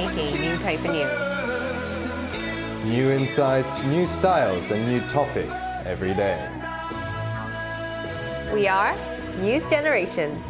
make a new type of news. New insights, new styles, and new topics every day. We are News Generation.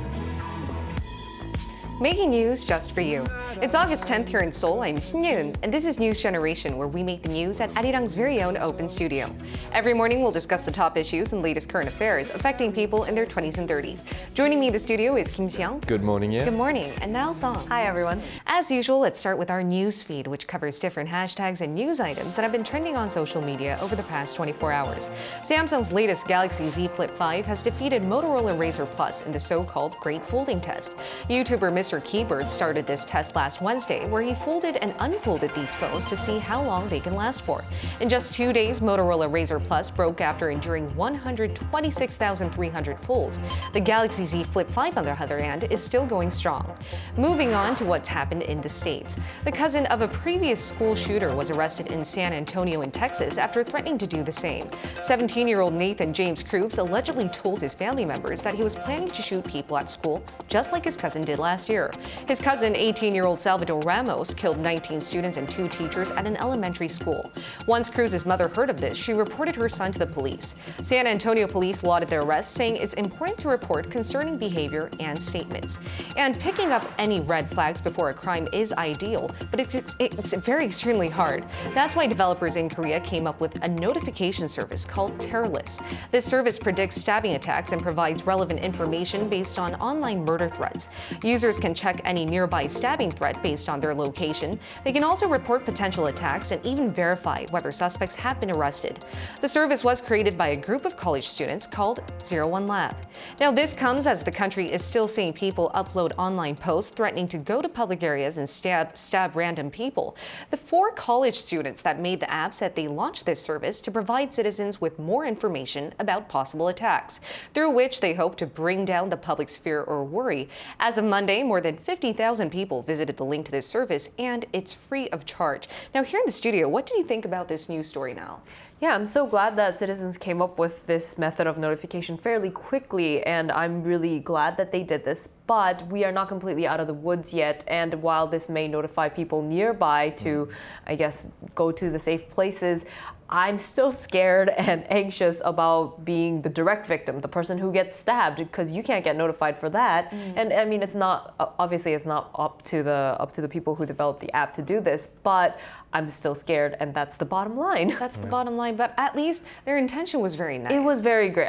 Making news just for you. It's August 10th here in Seoul. I'm Shin, and this is News Generation, where we make the news at Arirang's very own open studio. Every morning, we'll discuss the top issues and latest current affairs affecting people in their 20s and 30s. Joining me in the studio is Kim Xiang. Good morning, yeah. Good morning. And now Song. Hi, everyone. As usual, let's start with our news feed, which covers different hashtags and news items that have been trending on social media over the past 24 hours. Samsung's latest Galaxy Z Flip 5 has defeated Motorola Razr Plus in the so-called Great Folding Test. YouTuber Mr. Keybird started this test last Wednesday, where he folded and unfolded these phones to see how long they can last for. In just 2 days, Motorola Razr Plus broke after enduring 126,300 folds. The Galaxy Z Flip 5, on the other hand, is still going strong. Moving on to what's happened in the States. The cousin of a previous school shooter was arrested in San Antonio in Texas after threatening to do the same. 17-year-old Nathan James Kroops allegedly told his family members that he was planning to shoot people at school, just like his cousin did last year. His cousin, 18-year-old Salvador Ramos, killed 19 students and 2 teachers at an elementary school. Once Cruz's mother heard of this, she reported her son to the police. San Antonio police lauded the arrest, saying it's important to report concerning behavior and statements. And picking up any red flags before a crime is ideal, but it's very extremely hard. That's why developers in Korea came up with a notification service called Terrorlist. This service predicts stabbing attacks and provides relevant information based on online murder threats. Users can check any nearby stabbing threat based on their location. They can also report potential attacks and even verify whether suspects have been arrested. The service was created by a group of college students called 01 Lab. Now, this comes as the country is still seeing people upload online posts threatening to go to public areas and stab random people. The 4 college students that made the app said they launched this service to provide citizens with more information about possible attacks, through which they hope to bring down the public's fear or worry. As of Monday, more than 50,000 people visited the link to this service, and it's free of charge. Now, here in the studio, what do you think about this news story now? Yeah, I'm so glad that citizens came up with this method of notification fairly quickly, and I'm really glad that they did this. But we are not completely out of the woods yet, and while this may notify people nearby to, I guess, go to the safe places, I'm still scared and anxious about being the direct victim, the person who gets stabbed, because you can't get notified for that. And I mean, it's not obviously it's not up to the people who developed the app to do this, but I'm still scared, and that's the bottom line. That's the bottom line, but at least their intention was very nice. It was very great.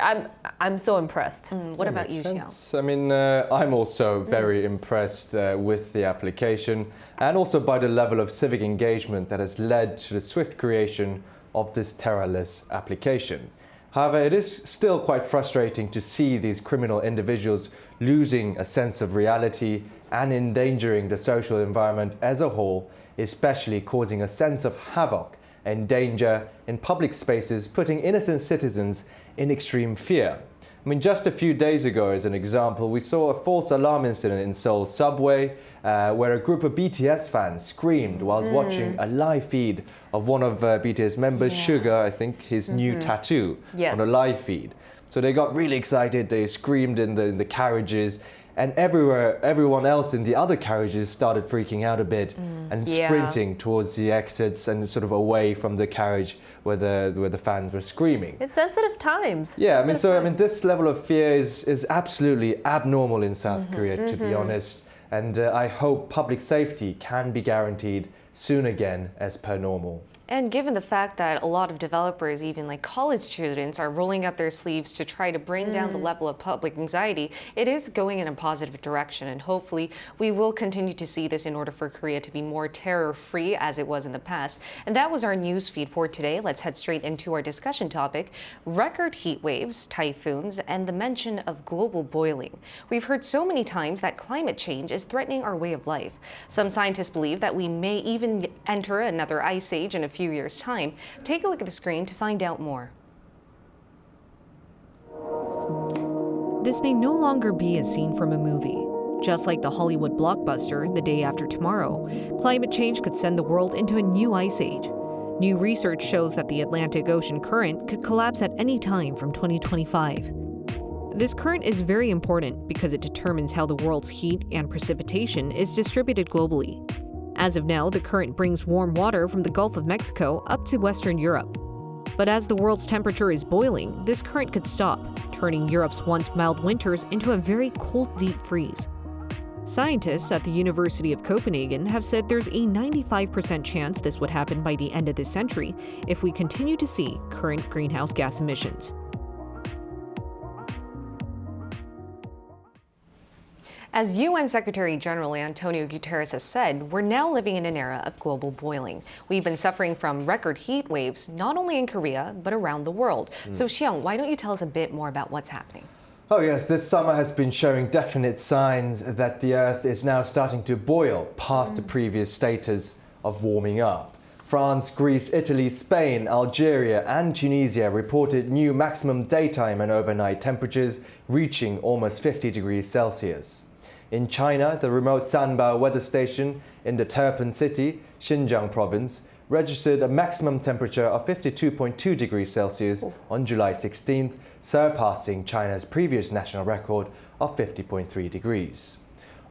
I'm so impressed. What about you, Xiao? I mean, I'm also very impressed with the application and also by the level of civic engagement that has led to the swift creation of this terrorless application. However, it is still quite frustrating to see these criminal individuals losing a sense of reality and endangering the social environment as a whole, especially causing a sense of havoc and danger in public spaces, putting innocent citizens in extreme fear. I mean, just a few days ago, as an example, we saw a false alarm incident in Seoul's subway where a group of BTS fans screamed whilst watching a live feed of one of BTS members, Suga, I think, his new tattoo on a live feed. So they got really excited, they screamed in the carriages, and everyone else in the other carriages started freaking out a bit and sprinting towards the exits and sort of away from the carriage where the fans were screaming. It's sensitive times. Yeah, I mean, this level of fear is absolutely abnormal in South Korea, to be honest. And I hope public safety can be guaranteed soon again as per normal. And given the fact that a lot of developers, even like college students, are rolling up their sleeves to try to bring down the level of public anxiety, it is going in a positive direction. And hopefully we will continue to see this in order for Korea to be more terror-free as it was in the past. And that was our news feed for today. Let's head straight into our discussion topic: record heat waves, typhoons, and the mention of global boiling. We've heard so many times that climate change is threatening our way of life. Some scientists believe that we may even enter another ice age in a few years' time. Take a look at the screen to find out more. This may no longer be a scene from a movie. Just like the Hollywood blockbuster The Day After Tomorrow, climate change could send the world into a new ice age. New research shows that the Atlantic Ocean current could collapse at any time from 2025. This current is very important because it determines how the world's heat and precipitation is distributed globally. As of now, the current brings warm water from the Gulf of Mexico up to Western Europe. But as the world's temperature is boiling, this current could stop, turning Europe's once mild winters into a very cold deep freeze. Scientists at the University of Copenhagen have said there's a 95% chance this would happen by the end of this century if we continue to see current greenhouse gas emissions. As UN Secretary General Antonio Guterres has said, we're now living in an era of global boiling. We've been suffering from record heat waves, not only in Korea, but around the world. So Xiong, why don't you tell us a bit more about what's happening? Oh yes, this summer has been showing definite signs that the Earth is now starting to boil past the previous status of warming up. France, Greece, Italy, Spain, Algeria and Tunisia reported new maximum daytime and overnight temperatures reaching almost 50 degrees Celsius. In China, the remote Sanbao weather station in the Turpan city, Xinjiang province, registered a maximum temperature of 52.2 degrees Celsius on July 16th, surpassing China's previous national record of 50.3 degrees.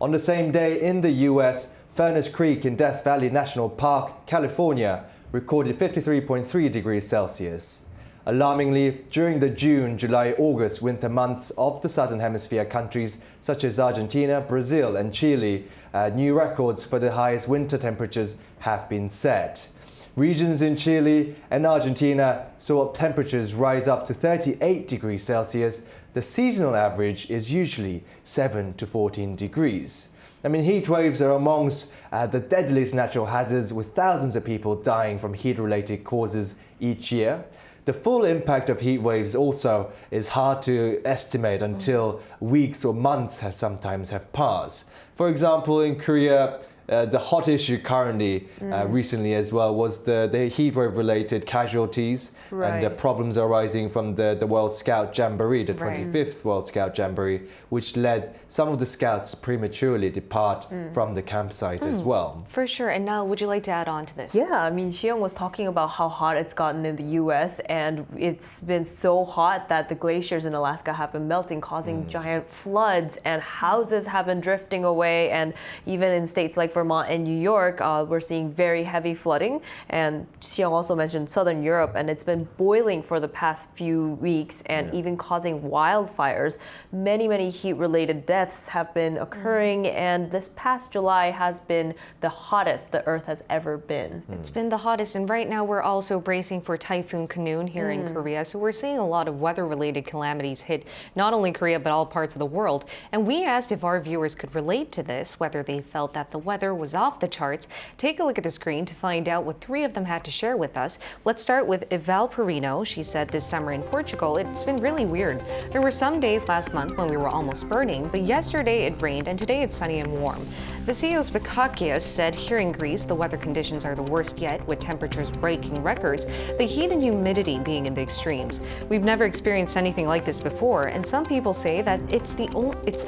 On the same day in the US, Furnace Creek in Death Valley National Park, California, recorded 53.3 degrees Celsius. Alarmingly, during the June, July, August winter months of the Southern Hemisphere countries such as Argentina, Brazil and Chile, new records for the highest winter temperatures have been set. Regions in Chile and Argentina saw temperatures rise up to 38 degrees Celsius. The seasonal average is usually 7 to 14 degrees. I mean, heat waves are amongst the deadliest natural hazards, with thousands of people dying from heat-related causes each year. The full impact of heat waves also is hard to estimate until weeks or months sometimes have passed. For example, in Korea, the hot issue currently, recently as well, was the heat wave related casualties and the problems arising from the World Scout Jamboree, the 25th World Scout Jamboree, which led some of the scouts to prematurely depart from the campsite as well. For sure. And now, would you like to add on to this? Yeah, I mean, Xiong was talking about how hot it's gotten in the US, and it's been so hot that the glaciers in Alaska have been melting, causing giant floods, and houses have been drifting away. And even in states like Vermont and New York, we're seeing very heavy flooding. And Xiong also mentioned Southern Europe, and it's been boiling for the past few weeks and even causing wildfires. Many heat-related deaths have been occurring, and this past July has been the hottest the Earth has ever been. It's been the hottest, and right now we're also bracing for Typhoon Kanoon here in Korea. So we're seeing a lot of weather-related calamities hit not only Korea, but all parts of the world. And we asked if our viewers could relate to this, whether they felt that the weather was off the charts. Take a look at the screen to find out what 3 of them had to share with us. Let's start with Eval Perino. She said this summer in Portugal, it's been really weird. There were some days last month when we were almost burning, but yesterday it rained and today it's sunny and warm. Vasios Vikakias said here in Greece, the weather conditions are the worst yet, with temperatures breaking records, the heat and humidity being in the extremes. We've never experienced anything like this before, and some people say that it's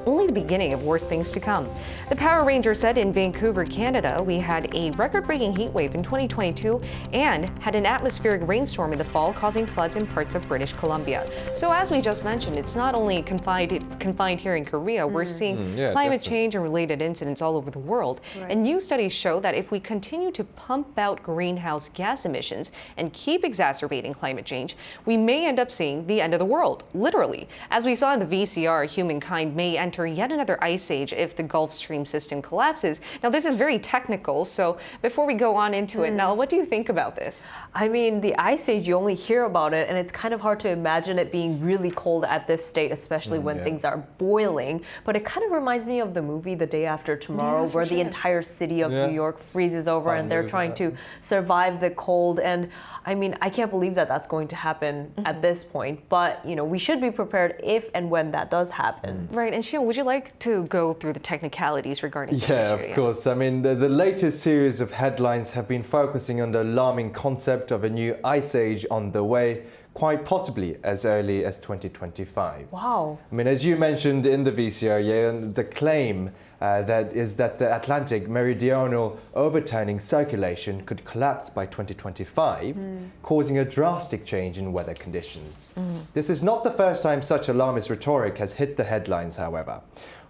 only the beginning of worse things to come. The Power Ranger said in Vancouver, Canada, we had a record-breaking heat wave in 2022 and had an atmospheric rainstorm in the fall, causing floods in parts of British Columbia. So as we just mentioned, it's not only confined here in Korea. We're seeing climate change and related incidents all over the world. And new studies show that if we continue to pump out greenhouse gas emissions and keep exacerbating climate change, we may end up seeing the end of the world, literally. As we saw in the VCR, humankind may enter yet another ice age if the Gulf Stream system collapses. Now, this is very technical, so before we go on into it, Nell, what do you think about this? I mean, the ice age, you only hear about it, and it's kind of hard to imagine it being really cold at this state, especially when things are boiling. But it kind of reminds me of the movie The Day After Tomorrow, where the entire city of New York freezes over and they're trying to survive the cold. And I mean, I can't believe that that's going to happen at this point, but you know, we should be prepared if and when that does happen. Right, and Xiong, would you like to go through the technicalities regarding this issue? Of course. I mean, the latest series of headlines have been focusing on the alarming concept of a new ice age on the way, quite possibly as early as 2025. Wow. I mean, as you mentioned in the VCR, the claim that the Atlantic meridional overturning circulation could collapse by 2025, causing a drastic change in weather conditions. This is not the first time such alarmist rhetoric has hit the headlines, however.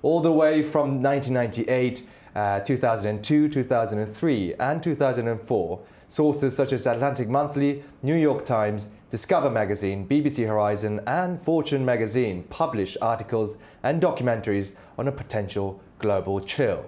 All the way from 1998, 2002, 2003, and 2004. Sources such as Atlantic Monthly, New York Times, Discover Magazine, BBC Horizon, and Fortune Magazine publish articles and documentaries on a potential global chill.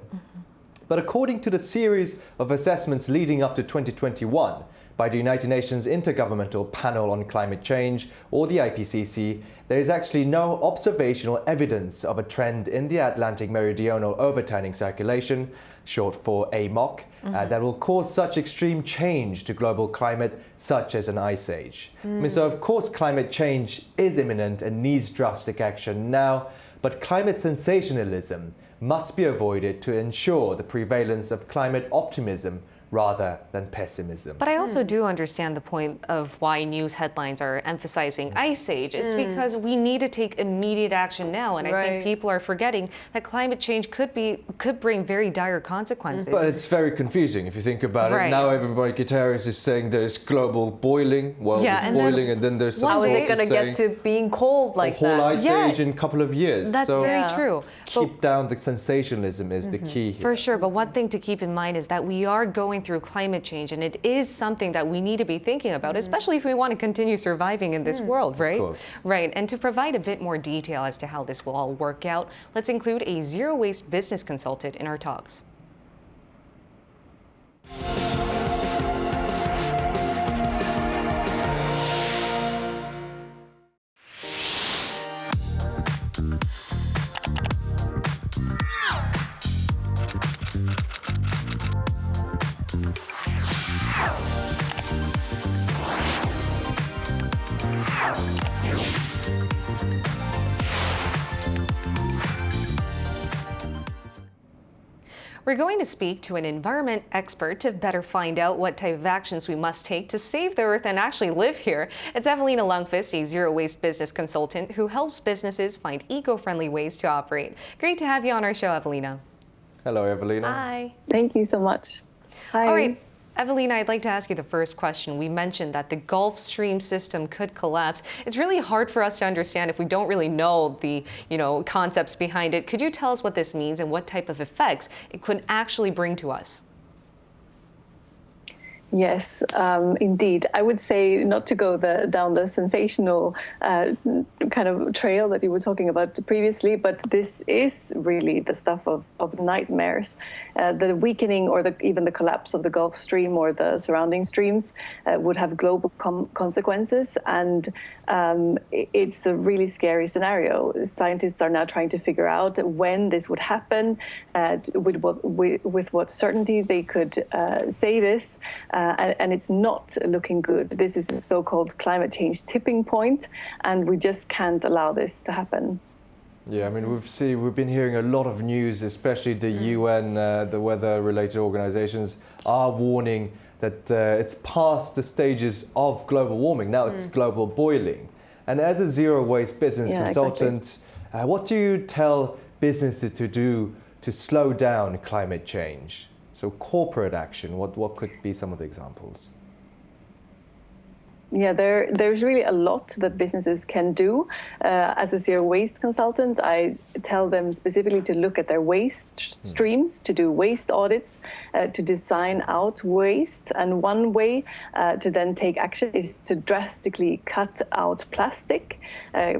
But according to the series of assessments leading up to 2021 by the United Nations Intergovernmental Panel on Climate Change, or the IPCC, there is actually no observational evidence of a trend in the Atlantic Meridional Overturning Circulation, short for AMOC, that will cause such extreme change to global climate, such as an ice age. So of course climate change is imminent and needs drastic action now, but climate sensationalism must be avoided to ensure the prevalence of climate optimism rather than pessimism. But I also do understand the point of why news headlines are emphasizing ice age. It's because we need to take immediate action now, and I think people are forgetting that climate change could bring very dire consequences. But it's very confusing if you think about it. Now everybody, Guterres is saying there's global boiling, it's boiling, and then there's some how is it sources going to get to being cold like a whole that? ice age in a couple of years. That's very true. Keep down the sensationalism is the key here. For sure, but one thing to keep in mind is that we are going through climate change, and it is something that we need to be thinking about, especially if we want to continue surviving in this world, right? Of course. Right, and to provide a bit more detail as to how this will all work out, let's include a zero-waste business consultant in our talks. We're going to speak to an environment expert to better find out what type of actions we must take to save the earth and actually live here. It's Evelina Lundqvist, a zero-waste business consultant who helps businesses find eco-friendly ways to operate. Great to have you on our show, Evelina. Hello, Evelina. Hi. Thank you so much. Hi. All right. Evelina, I'd like to ask you the first question. We mentioned that the Gulf Stream system could collapse. It's really hard for us to understand if we don't really know the, concepts behind it. Could you tell us what this means and what type of effects it could actually bring to us? Yes, indeed. I would say not to go down the sensational kind of trail that you were talking about previously, but this is really the stuff of nightmares. The weakening or even the collapse of the Gulf Stream or the surrounding streams would have global consequences, and it's a really scary scenario. Scientists are now trying to figure out when this would happen, with what certainty they could say this. And it's not looking good. This is a so-called climate change tipping point, and we just can't allow this to happen. Yeah, I mean, we've been hearing a lot of news, especially the UN, the weather-related organizations are warning that it's past the stages of global warming. Now it's global boiling. And as a zero-waste business consultant, what do you tell businesses to do to slow down climate change? So corporate action, what could be some of the examples? Yeah, there's really a lot that businesses can do. As a zero waste consultant, I tell them specifically to look at their waste streams, to do waste audits, to design out waste. And one way to then take action is to drastically cut out plastic.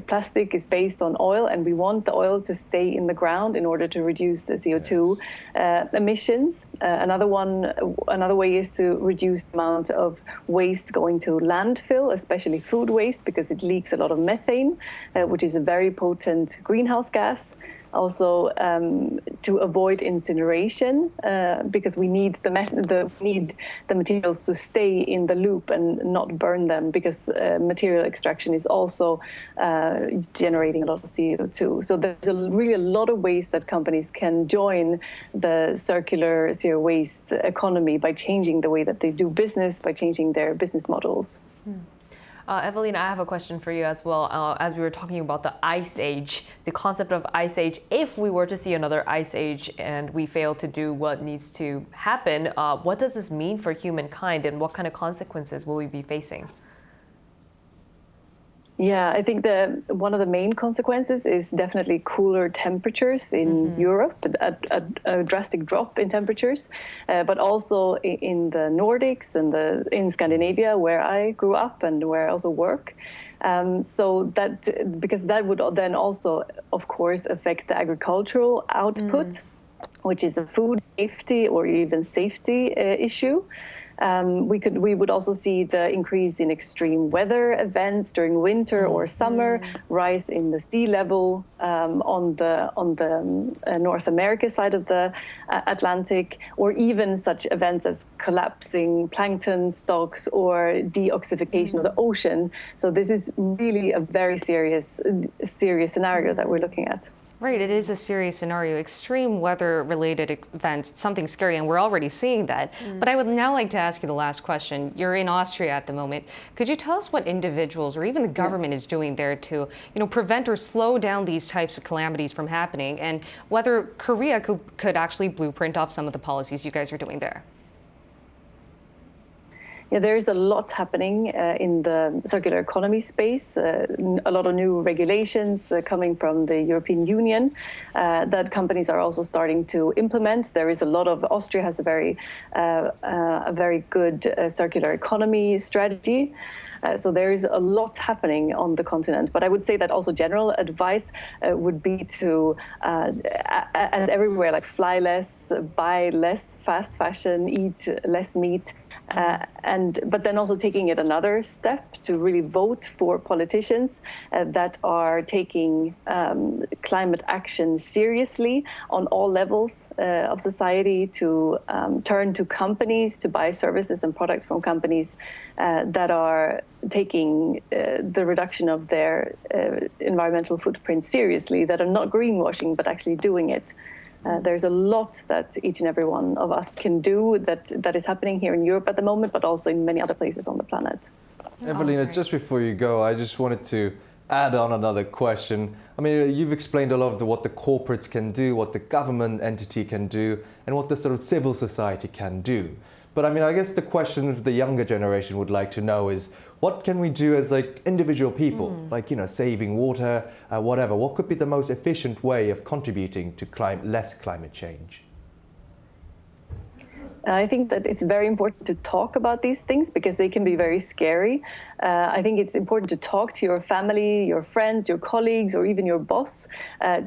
Plastic is based on oil, and we want the oil to stay in the ground in order to reduce the CO2 emissions. Another way is to reduce the amount of waste going to landfill, especially food waste, because it leaks a lot of methane, which is a very potent greenhouse gas. Also, to avoid incineration, because we need the materials to stay in the loop and not burn them, because material extraction is also generating a lot of CO2. So there's really a lot of ways that companies can join the circular zero waste economy by changing the way that they do business, by changing their business models. Evelina, I have a question for you as well. As we were talking about the ice age, the concept of ice age, if we were to see another ice age and we fail to do what needs to happen, what does this mean for humankind, and what kind of consequences will we be facing? Yeah, I think one of the main consequences is definitely cooler temperatures in Europe, a drastic drop in temperatures, but also in the Nordics and in Scandinavia, where I grew up and where I also work. So because that would then also, of course, affect the agricultural output, which is a food safety or even safety issue. We would also see the increase in extreme weather events during winter or summer, rise in the sea level on the North America side of the Atlantic, or even such events as collapsing plankton stocks or deoxification of the ocean. So this is really a very serious scenario that we're looking at. Right, it is a serious scenario. Extreme weather-related events, something scary, and we're already seeing that. But I would now like to ask you the last question. You're in Austria at the moment. Could you tell us what individuals or even the government is doing there to, prevent or slow down these types of calamities from happening, and whether Korea could actually blueprint off some of the policies you guys are doing there? Yeah, there is a lot happening in the circular economy space, a lot of new regulations coming from the European Union that companies are also starting to implement. There is a lot of, Austria has a very good circular economy strategy. So there is a lot happening on the continent. But I would say that also general advice would be to, as everywhere, like fly less, buy less fast fashion, eat less meat. But then also taking it another step to really vote for politicians that are taking climate action seriously on all levels of society, to turn to companies to buy services and products from companies that are taking the reduction of their environmental footprint seriously, that are not greenwashing but actually doing it. There's a lot that each and every one of us can do that is happening here in Europe at the moment, but also in many other places on the planet. Evelina, just before you go, I just wanted to add on another question. I mean, you've explained a lot of what the corporates can do, what the government entity can do, and what the sort of civil society can do. But I mean, I guess the question the younger generation would like to know is, what can we do as like individual people, like, saving water, whatever? What could be the most efficient way of contributing to less climate change? I think that it's very important to talk about these things because they can be very scary. I think it's important to talk to your family, your friends, your colleagues, or even your boss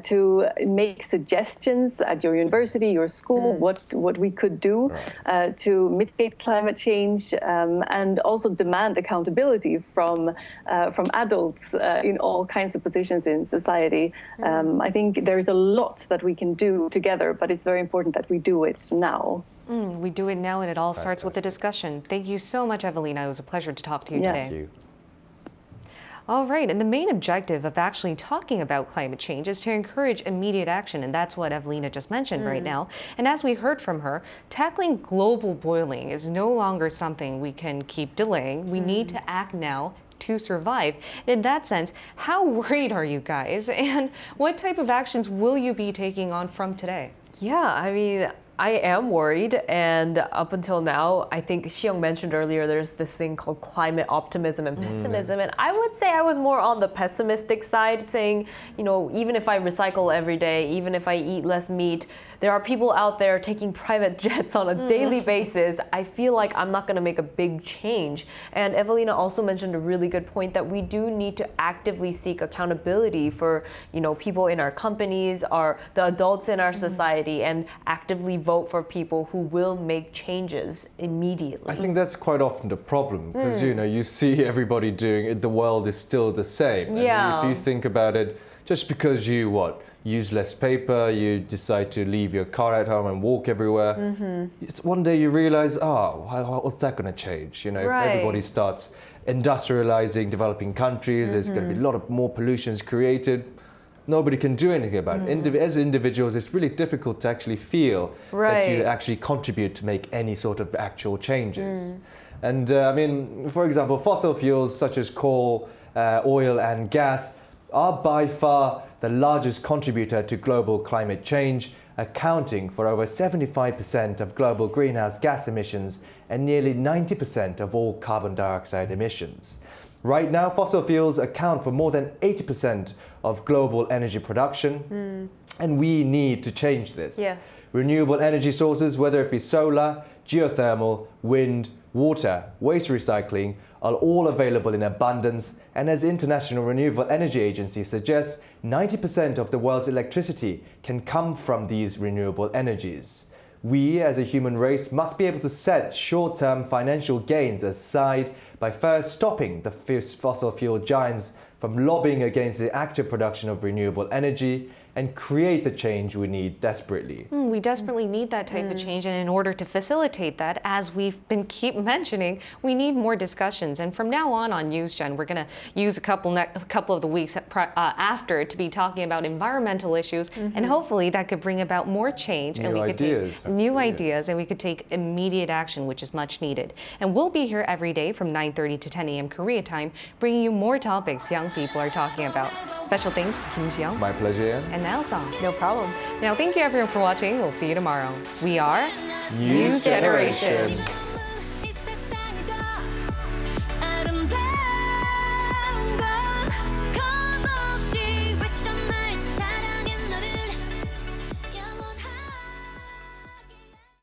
to make suggestions at your university, your school, what we could do to mitigate climate change, and also demand accountability from adults in all kinds of positions in society. I think there's a lot that we can do together, but it's very important that we do it now. We do it now, and it all starts with the discussion. Thank you so much, Evelina. It was a pleasure to talk to you today. Thank you. All right, and the main objective of actually talking about climate change is to encourage immediate action, and that's what Evelina just mentioned right now. And as we heard from her, tackling global boiling is no longer something we can keep delaying. We need to act now to survive. In that sense, how worried are you guys, and what type of actions will you be taking on from today? Yeah, I mean, I am worried, and up until now, I think Xiong mentioned earlier, there's this thing called climate optimism and pessimism, and I would say I was more on the pessimistic side, saying, even if I recycle every day, even if I eat less meat, there are people out there taking private jets on a daily basis. I feel like I'm not going to make a big change. And Evelina also mentioned a really good point that we do need to actively seek accountability for, people in our companies, the adults in our society, and actively vote for people who will make changes immediately. I think that's quite often the problem because, you see everybody doing it. The world is still the same. Yeah. And if you think about it, just because you, use less paper, you decide to leave your car at home and walk everywhere. It's one day you realize, what's that going to change? If everybody starts industrializing developing countries, there's going to be a lot of more pollutions created. Nobody can do anything about it. As individuals, it's really difficult to actually feel that you actually contribute to make any sort of actual changes. And I mean, for example, fossil fuels such as coal, oil and gas are by far the largest contributor to global climate change, accounting for over 75% of global greenhouse gas emissions and nearly 90% of all carbon dioxide emissions. Right now, fossil fuels account for more than 80% of global energy production, and we need to change this. Yes. Renewable energy sources, whether it be solar, geothermal, wind, water, waste recycling, are all available in abundance, and as International Renewable Energy Agency suggests, 90% of the world's electricity can come from these renewable energies. We, as a human race, must be able to set short-term financial gains aside by first stopping the fossil fuel giants from lobbying against the active production of renewable energy and create the change we need desperately. We desperately need that type of change, and in order to facilitate that, as we've been keep mentioning, we need more discussions. And from now on NewsGen, we're going to use a couple of the weeks after to be talking about environmental issues, and hopefully that could bring about more change, and we could take new ideas, and we could take immediate action, which is much needed. And we'll be here every day from 9:30 to 10 a.m. Korea time, bringing you more topics young people are talking about. Special thanks to Kim Ji-young My pleasure, Ian. and Song. No problem. Now, thank you everyone for watching. We'll see you tomorrow. We are News Generation.